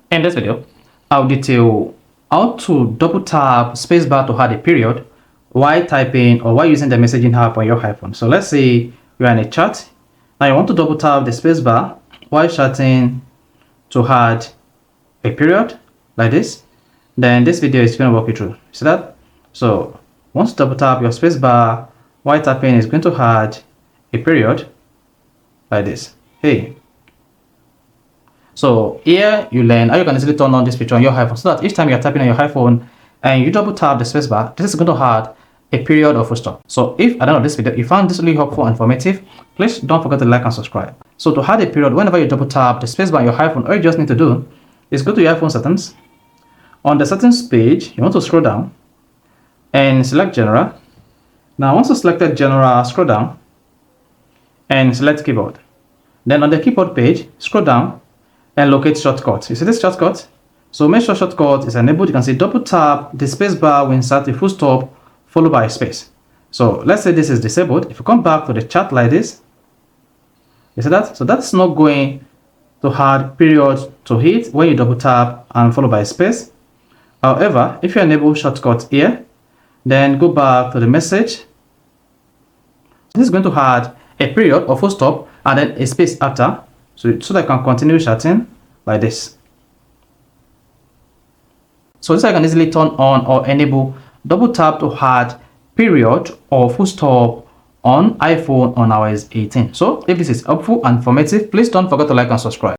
In this video, I'll detail how to double tap spacebar to add a period while typing or while using the messaging app on your iPhone. So let's say you're in a chat. Now you want to double tap the spacebar while chatting to add a period like this. Then this video is going to walk you through. See that? So once you double tap your spacebar while typing, is going to add a period like this. Hey. So here you learn how you can easily turn on this feature on your iPhone, so that each time you're typing on your iPhone and you double tap the spacebar, this is going to add a period or full stop. So if at the end of this video you found this really helpful and informative, please don't forget to like and subscribe. So to add a period, whenever you double tap the spacebar on your iPhone, all you just need to do is go to your iPhone settings. On the settings page, you want to scroll down and select general. Now once you selected general, scroll down and select keyboard. Then on the keyboard page, scroll down and locate shortcut. You see this shortcut? So make sure shortcut is enabled. You can see double tap the spacebar will insert a full stop followed by a space. So let's say this is disabled. If you come back to the chat like this, you see that? So that's not going to add period to hit when you double tap and followed by a space. However, if you enable shortcut here, then go back to the message. This is going to add a period or full stop and then a space after, so that I can continue chatting like this. So this I can easily turn on or enable double tap to add period or full stop on iPhone on iOS 18. So if this is helpful and informative, please don't forget to like and subscribe.